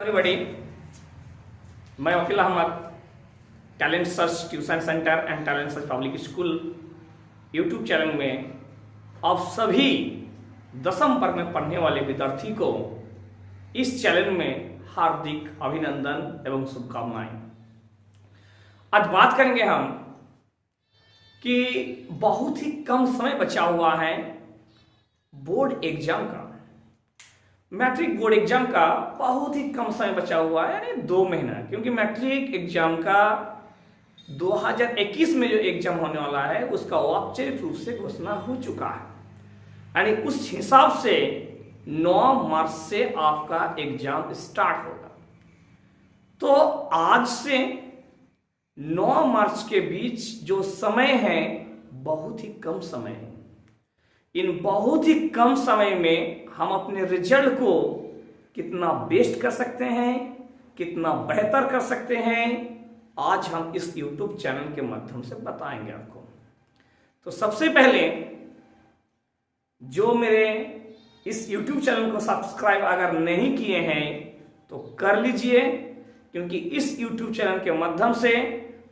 Everybody, मैं Vakil Ahmad, talent search tuition centre and talent search public school YouTube channel में आप सभी 10वीं वर्ग में पढ़ने वाले विद्यार्थी को इस चैनल में हार्दिक अभिनंदन एवं शुभकामनाएं। आज बात करेंगे हम कि बहुत ही कम समय बचा हुआ है बोर्ड एग्जाम का। मैट्रिक बोर्ड एग्जाम का बहुत ही कम समय बचा हुआ है, यानी 2 महीना, क्योंकि मैट्रिक एग्जाम का 2021 में जो एग्जाम होने वाला है उसका औपचारिक रूप से घोषणा हो चुका है। यानी उस हिसाब से 9 मार्च से आपका एग्जाम स्टार्ट होगा। तो आज से 9 मार्च के बीच जो समय है बहुत ही कम समय है। इन बहुत ही कम समय में हम अपने रिजल्ट को कितना बेस्ट कर सकते हैं, कितना बेहतर कर सकते हैं, आज हम इस YouTube चैनल के माध्यम से बताएंगे आपको। तो सबसे पहले जो मेरे इस YouTube चैनल को सब्सक्राइब अगर नहीं किए हैं तो कर लीजिए, क्योंकि इस YouTube चैनल के माध्यम से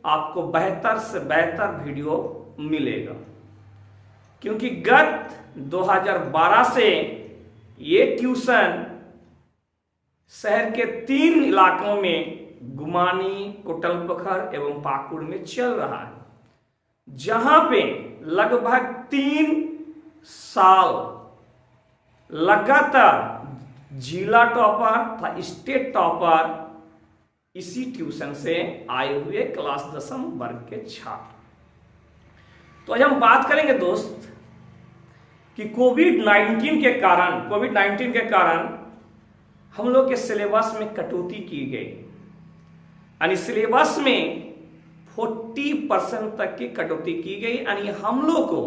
आपको बेहतर से बेहतर वीडियो मिलेगा। क्योंकि गत 2012 से ये ट्यूशन शहर के 3 इलाकों में गुमानी, कोटलपखर एवं पाकुड़ में चल रहा है, जहां पे लगभग 3 साल लगातार जिला टॉपर था, स्टेट टॉपर इसी ट्यूशन से आए हुए क्लास 10वीं वर्ग के छात्र। तो आज हम बात करेंगे दोस्त कि कोविड-19 के कारण हम लोग के सिलेबस में कटौती की गई, यानी सिलेबस में 40% तक की कटौती की गई। यानी हम लोग को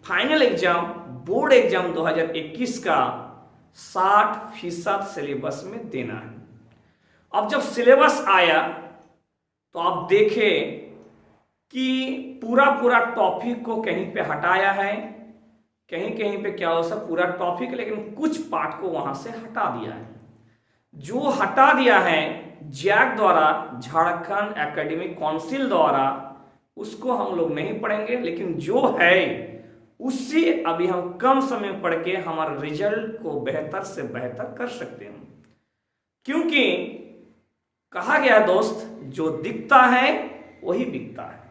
फाइनल एग्जाम बोर्ड एग्जाम 2021 का 60% सिलेबस में देना है। अब जब सिलेबस आया तो आप देखें कि पूरा टॉपिक को कहीं पे हटाया है, कहीं पे क्या हो सब पूरा टॉपिक, लेकिन कुछ पार्ट को वहां से हटा दिया है। जो हटा दिया है जैक द्वारा, झारखंड एकेडमिक काउंसिल द्वारा, उसको हम लोग नहीं पढ़ेंगे, लेकिन जो है उससे अभी हम कम समय पढ़ के हमारे रिजल्ट को बेहतर से बेहतर कर सकते हैं। क्योंकि कहा गया दोस्त, जो दिखता है वही बिकता है।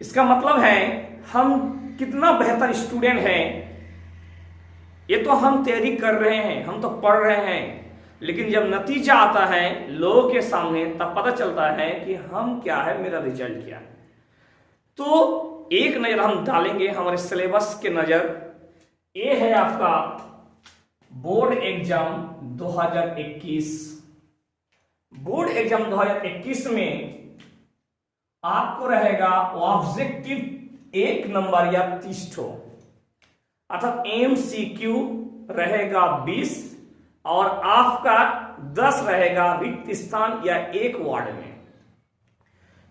इसका मतलब है हम कितना बेहतर स्टूडेंट हैं, ये तो हम तैयारी कर रहे हैं, हम तो पढ़ रहे हैं, लेकिन जब नतीजा आता है लोगों के सामने तब पता चलता है कि हम क्या है, मेरा रिजल्ट क्या है। तो एक नजर हम डालेंगे हमारे सिलेबस के नजर। ये है आपका बोर्ड एग्जाम 2021। बोर्ड एग्जाम 2021 में आपको रहेगा ऑब्जेक्टिव 1 नंबर या 30 ठो, अर्थात MCQ रहेगा 20 और आपका 10 रहेगा रिक्त स्थान या 1 वार्ड में।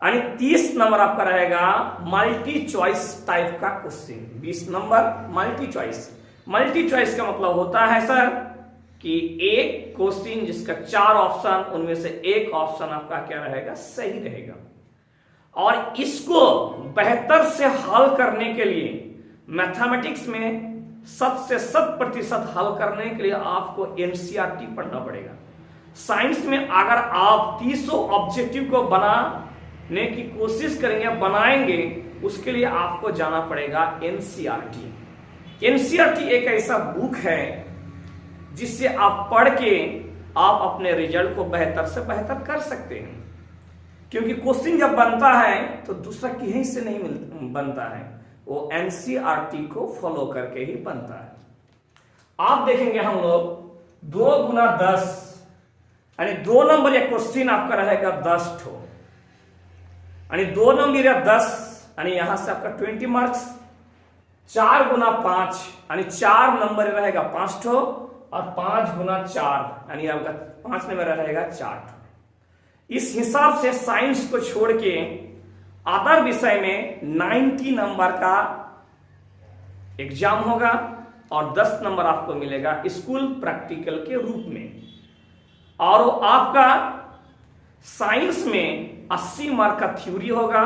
यानी 30 नंबर आपका रहेगा मल्टी चॉइस टाइप का question, 20 number multi choice. Multi choice का मतलब होता है सर कि एक क्वेश्चन जिसका 4 ऑप्शन, उनमें से एक ऑप्शन आपका क्या रहेगा, सही रहेगा। और इसको बेहतर से हल करने के लिए मैथमेटिक्स में 100 से 100% हल करने के लिए आपको NCERT पढ़ना पड़ेगा। साइंस में अगर आप 300 ऑब्जेक्टिव को बनाने की कोशिश करेंगे, बनाएंगे, उसके लिए आपको जाना पड़ेगा NCERT। NCERT एक ऐसा बुक है जिससे आप पढ़ के आप अपने रिजल्ट को बेहतर से बेहतर कर सकते हैं। क्योंकि क्वेश्चन जब बनता है तो दूसरा कहीं से नहीं बनता है, वो NCERT को फॉलो करके ही बनता है। आप देखेंगे हम लोग 2 गुना 10, यानी 2 नंबर या क्वेश्चन आपका रहेगा 10 ठो, यानी 2 नंबर या 10, यानी यहां से आपका 20 मार्क्स। 4 गुना 5, यानी 4 नंबर रहेगा 5 ठो, और 5 गुना 4, यानी आपका 5 नंबर रहेगा 4 ठो। इस हिसाब से साइंस को छोड़ के अदर विषय में 90 नंबर का एग्जाम होगा, और 10 नंबर आपको मिलेगा स्कूल प्रैक्टिकल के रूप में। और आपका साइंस में 80 मार्क का थ्योरी होगा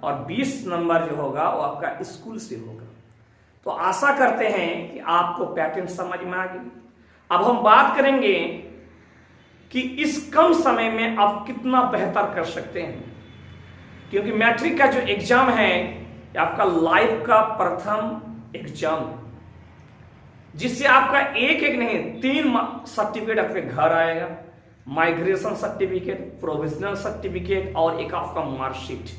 और 20 नंबर जो होगा वो आपका स्कूल से होगा। तो आशा करते हैं कि आपको पैटर्न समझ में आ गई। अब हम बात करेंगे कि इस कम समय में आप कितना बेहतर कर सकते हैं, क्योंकि मैट्रिक का जो एग्जाम है ये आपका लाइफ का प्रथम एग्जाम है, जिससे आपका एक एक नहीं 3 सर्टिफिकेट आपके घर आएगा। माइग्रेशन सर्टिफिकेट, प्रोविजनल सर्टिफिकेट और एक आपका मार्कशीट।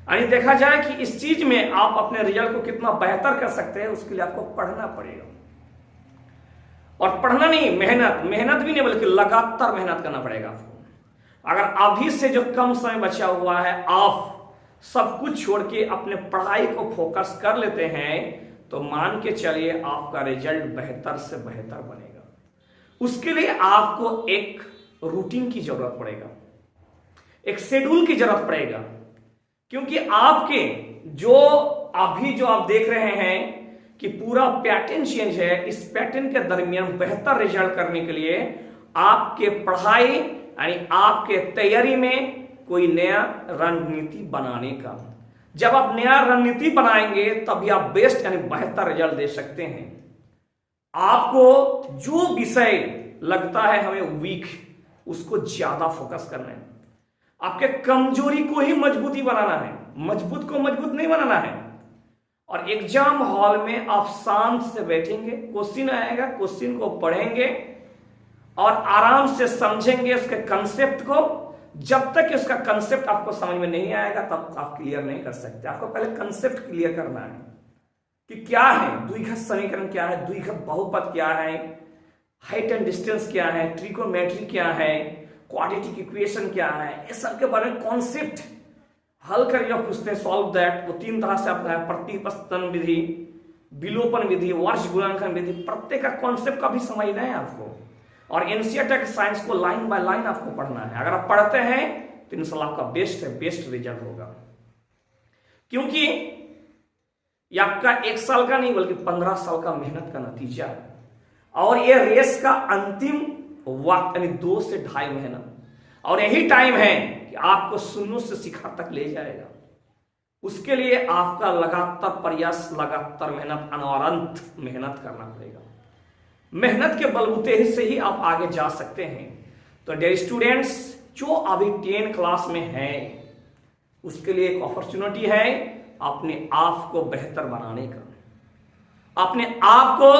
यानी देखा जाए कि इस चीज में आप अपने रिजल्ट को कितना बेहतर कर सकते हैं, उसके लिए आपको पढ़ना पड़ेगा। और पढ़ना नहीं, मेहनत भी नहीं बल्कि लगातार मेहनत करना पड़ेगा आपको। अगर अभी से जो कम समय बचा हुआ है आप सब कुछ छोड़ के अपने पढ़ाई को फोकस कर लेते हैं तो मान के चलिए आपका रिजल्ट बेहतर से बेहतर बनेगा। उसके लिए आपको एक रूटीन की जरूरत पड़ेगा, एक शेड्यूल की जरूरत पड़ेगा, क्योंकि आपके जो अभी जो आप देख रहे हैं कि पूरा पैटर्न चेंज है। इस पैटर्न के दरमियान बेहतर रिजल्ट करने के लिए आपके पढ़ाई यानी आपके तैयारी में कोई नया रणनीति बनाने का, जब आप नया रणनीति बनाएंगे तभी आप बेस्ट यानी बेहतर रिजल्ट दे सकते हैं। आपको जो विषय लगता है हमें वीक, उसको ज्यादा फोकस करना है। आपके कमजोरी को ही मजबूती बनाना है, मजबूत को मजबूत नहीं बनाना है। और एग्जाम हॉल में आप शांत से बैठेंगे, क्वेश्चन आएगा, क्वेश्चन को पढ़ेंगे और आराम से समझेंगे उसके कंसेप्ट को। जब तक उसका कंसेप्ट आपको समझ में नहीं आएगा तब आप क्लियर नहीं कर सकते। आपको पहले कंसेप्ट क्लियर करना है कि क्या है द्विघात समीकरण, क्या है द्विघात बहुपद, क्या है हाइट एंड डिस्टेंस, क्या है ट्रिगोनोमेट्री, क्या है क्वाड्रेटिक इक्वेशन, क्या है। इस सब के बारे में कॉन्सेप्ट हल करिए, पूछते हैं सॉल्व दैट। वो 3 तरह से आता है, प्रतिपस्तन विधि, विलोपन विधि, वर्ष गुणांकन विधि। प्रत्येक का कॉन्सेप्ट का भी समझना है आपको। और एनसीईआरटी साइंस को लाइन बाय लाइन आपको पढ़ना है। अगर आप पढ़ते हैं तो इंशाल्लाह आपका बेस्ट रिजल्ट होगा, क्योंकि ये आपका 1 साल का नहीं बल्कि 15 साल का मेहनत का नतीजा है। और ये रेस का अंतिम वक्त यानी 2 से 2.5 महीना, और यही टाइम है कि आपको शून्य से शिखर तक ले जाएगा। उसके लिए आपका लगातार प्रयास, लगातार मेहनत, अनवरत मेहनत करना पड़ेगा। मेहनत के बलबूते से ही आप आगे जा सकते हैं। तो डियर स्टूडेंट्स, जो अभी 10 क्लास में है उसके लिए एक अपॉर्चुनिटी है अपने आप को बेहतर बनाने का, अपने आप को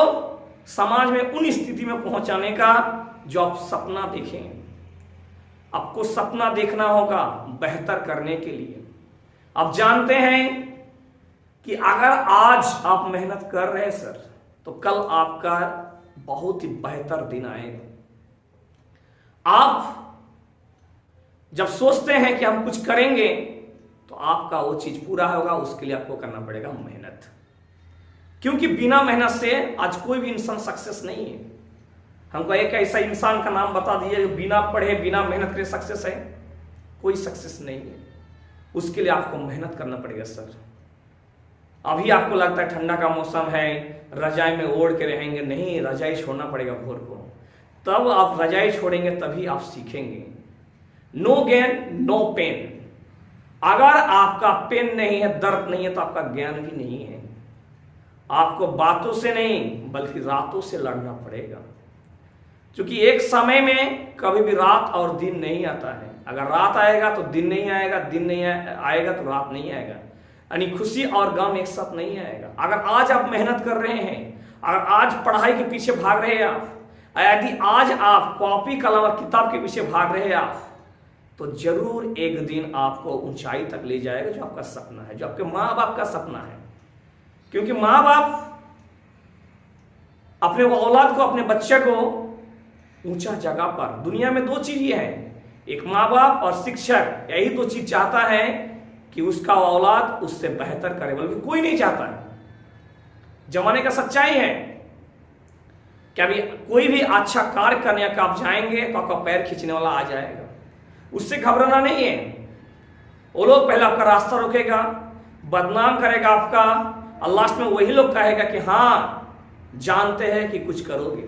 समाज में उन स्थिति में पहुंचाने का जो आप सपना देखें। आपको सपना देखना होगा बेहतर करने के लिए। आप जानते हैं कि अगर आज आप मेहनत कर रहे हैं सर, तो कल आपका बहुत ही बेहतर दिन आएगा। आप जब सोचते हैं कि हम कुछ करेंगे तो आपका वो चीज पूरा होगा, उसके लिए आपको करना पड़ेगा मेहनत। क्योंकि बिना मेहनत से आज कोई भी इंसान सक्सेस नहीं है। हमको एक ऐसा इंसान का नाम बता दीजिए जो बिना पढ़े बिना मेहनत करे सक्सेस है? कोई सक्सेस नहीं है। उसके लिए आपको मेहनत करना पड़ेगा सर। अभी आपको लगता है ठंडा का मौसम है, रजाई में ओढ़ के रहेंगे, नहीं, रजाई छोड़ना पड़ेगा भोर को। तब आप रजाई छोड़ेंगे तभी आप सीखेंगे। No gain no pain. अगर आपका पेन नहीं है, दर्द नहीं है, तो आपका ज्ञान भी नहीं है। आपको बातों से नहीं बल्कि रातों से लड़ना पड़ेगा, क्योंकि एक समय में कभी भी रात और दिन नहीं आता है। अगर रात आएगा तो दिन नहीं आएगा, दिन नहीं आएगा तो रात नहीं आएगा। यानी खुशी और गम एक साथ नहीं आएगा। अगर आज आप मेहनत कर रहे हैं, अगर आज पढ़ाई के पीछे भाग रहे हैं आप, यदि आज आप कॉपी कलम और किताब के पीछे भाग रहे हैं आप, तो जरूर एक दिन आपको ऊंचाई तक ले जाएगा जो आपका सपना है, जो आपके माँ बाप का सपना है। क्योंकि माँ बाप अपने औलाद को, अपने बच्चे को ऊंचा जगह पर, दुनिया में 2 चीज ही है, एक माँ बाप और शिक्षक। यही 2 चीज चाहता है कि उसका औलाद उससे बेहतर करे, बल्कि कोई नहीं चाहता है। जमाने का सच्चाई है कि अभी कोई भी अच्छा कार्य करने का आप जाएंगे तो आपका पैर खींचने वाला आ जाएगा। उससे घबराना नहीं है। वो लोग पहले आपका रास्ता रोकेगा, बदनाम करेगा आपका, और लास्ट में वही लोग कहेगा कि हाँ जानते हैं कि कुछ करोगे।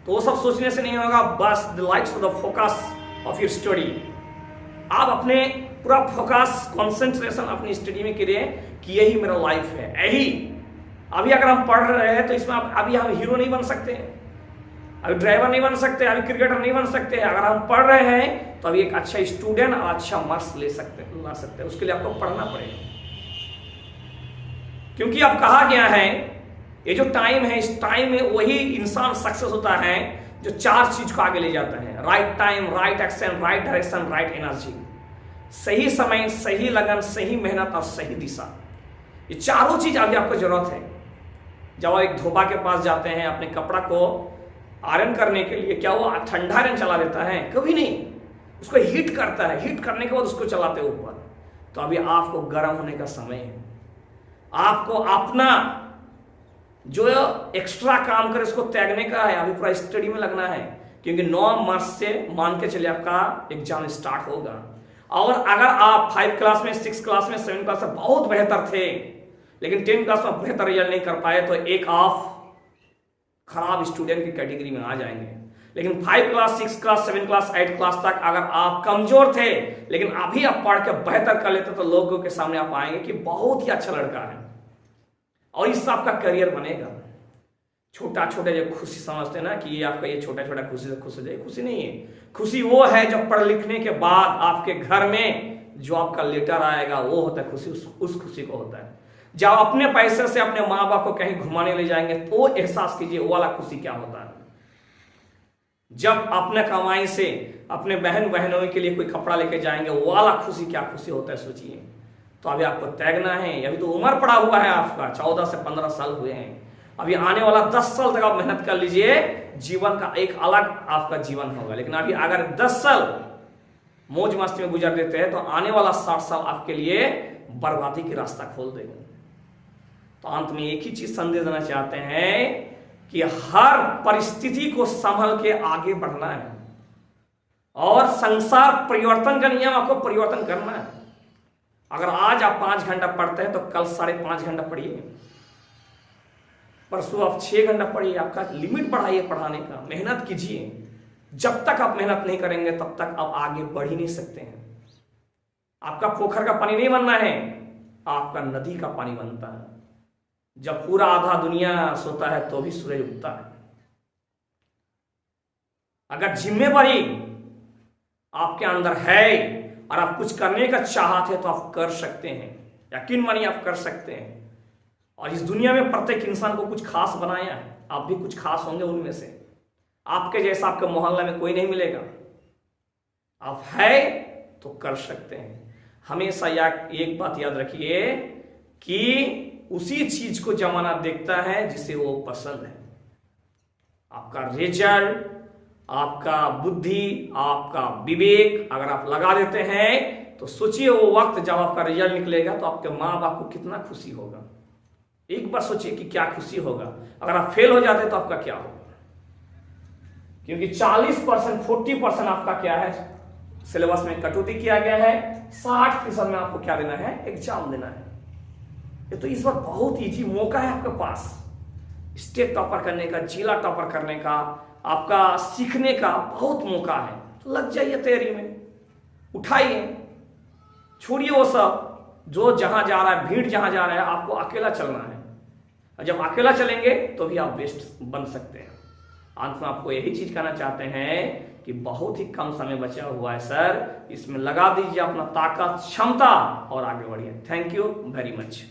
तो वो सब सोचने से नहीं होगा, बस the lights the focus of your study. आप अपने पूरा फोकस कंसंट्रेशन अपनी स्टडी में करिए कि यही मेरा लाइफ है, यही। अभी अगर हम पढ़ रहे हैं तो इसमें अभी हम हीरो नहीं बन सकते, अभी ड्राइवर नहीं बन सकते, अभी क्रिकेटर नहीं बन सकते। अगर हम पढ़ रहे हैं तो अभी एक अच्छा स्टूडेंट और अच्छा मार्क्स ला सकते हैं। उसके लिए आपको पढ़ना पड़ेगा, क्योंकि अब कहा गया है ये जो टाइम है, इस टाइम में वही इंसान सक्सेस होता है जो 4 चीज को आगे ले जाता है। Right time, right action, right direction, right energy. सही समय, सही लगन, सही मेहनत और सही दिशा, ये चारों चीज अभी आपको जरूरत है। जब आप एक धोबा के पास जाते हैं अपने कपड़ा को आयरन करने के लिए, क्या वो ठंडा आयरन चला देता है? कभी नहीं, उसको हीट करता है, हीट करने के बाद उसको चलाते हैं ऊपर। तो अभी आपको गर्म होने का समय है, आपको अपना जो एक्स्ट्रा काम करे उसको त्यागने का है, अभी पूरा स्टडी में लगना है, क्योंकि 9 मार्च से मान के चलिए आपका एग्जाम स्टार्ट होगा। और अगर आप 5 क्लास में, 6 क्लास में, 7 क्लास में बहुत बेहतर थे, लेकिन 10 क्लास में बेहतर रिजल्ट नहीं कर पाए, तो एक आप खराब स्टूडेंट की कैटेगरी में आ जाएंगे। लेकिन 5 क्लास, 6 क्लास, 7 क्लास, 8 क्लास तक अगर आप कमजोर थे, लेकिन अभी आप पढ़ के बेहतर कर लेते, तो लोगों के सामने आप आएंगे कि बहुत ही अच्छा लड़का है, और इससे आपका करियर बनेगा। छोटा छोटा जो खुशी समझते हैं ना कि ये आपका ये छोटा छोटा खुशी से खुश हो जाए, खुशी नहीं है। खुशी वो है जब पढ़ लिखने के बाद आपके घर में जो आपका लेटर आएगा, वो होता है खुशी। उस खुशी को होता है जब अपने पैसे से अपने माँ बाप को कहीं घुमाने ले जाएंगे, तो एहसास कीजिए वो वाला खुशी क्या होता है। जब अपने कमाई से अपने बहनों के लिए कोई कपड़ा लेके जाएंगे, वो वाला खुशी क्या खुशी होता है, सोचिए। तो अभी आपको त्यागना है। अभी तो उम्र पड़ा हुआ है आपका, 14 से 15 साल हुए हैं। अभी आने वाला 10 साल तक आप मेहनत कर लीजिए, जीवन का एक अलग आपका जीवन होगा। लेकिन अभी अगर 10 साल मौज मस्ती में गुजर देते हैं, तो आने वाला 60 साल आपके लिए बर्बादी की रास्ता खोल देगा। तो अंत में एक ही चीज संदेश देना चाहते हैं कि हर परिस्थिति को संभल के आगे बढ़ना है, और संसार परिवर्तन का नियम आपको परिवर्तन करना है। अगर आज आप 5 घंटा पढ़ते हैं, तो कल 5.5 घंटा पढ़िए, परसों आप 6 घंटा पढ़िए। आपका लिमिट बढ़ाइए पढ़ाने का, मेहनत कीजिए। जब तक आप मेहनत नहीं करेंगे, तब तक आप आगे बढ़ ही नहीं सकते हैं। आपका पोखर का पानी नहीं बनना है, आपका नदी का पानी बनता है। जब पूरा आधा दुनिया सोता है तो भी सूरज उगता है। अगर जिम्मेवारी आपके अंदर है और आप कुछ करने का चाहते हैं, तो आप कर सकते हैं। यकीन मानिए, आप कर सकते हैं। और इस दुनिया में प्रत्येक इंसान को कुछ खास बनाया है, आप भी कुछ खास होंगे उनमें से। आपके जैसा आपके मोहल्ले में कोई नहीं मिलेगा। आप है तो कर सकते हैं। हमेशा एक बात याद रखिए कि उसी चीज को जमाना देखता है जिसे वो पसंद है। आपका रिजल्ट, आपका बुद्धि, आपका विवेक अगर आप लगा देते हैं, तो सोचिए वो वक्त जब आपका रिजल्ट निकलेगा, तो आपके माँ बाप को कितना खुशी होगा। एक बार सोचिए कि क्या खुशी होगा। अगर आप फेल हो जाते तो आपका क्या होगा, क्योंकि 40%, 40% आपका क्या है, सिलेबस में कटौती किया गया है। 60% में आपको क्या देना है, एग्जाम देना है। ये तो इस बार बहुत इजी मौका है आपके पास, स्टेट टॉपर करने का, जिला टॉपर करने का, आपका सीखने का बहुत मौका है। तो लग जाइए तैयारी में, उठाइए, छोड़िए वो सब जो जहां जा रहा है, भीड़ जहां जा रहा है। आपको अकेला चलना है, और जब अकेला चलेंगे तो भी आप बेस्ट बन सकते हैं। अंत में आपको यही चीज कहना चाहते हैं कि बहुत ही कम समय बचा हुआ है सर, इसमें लगा दीजिए अपना ताकत, क्षमता, और आगे बढ़िए। Thank you very much.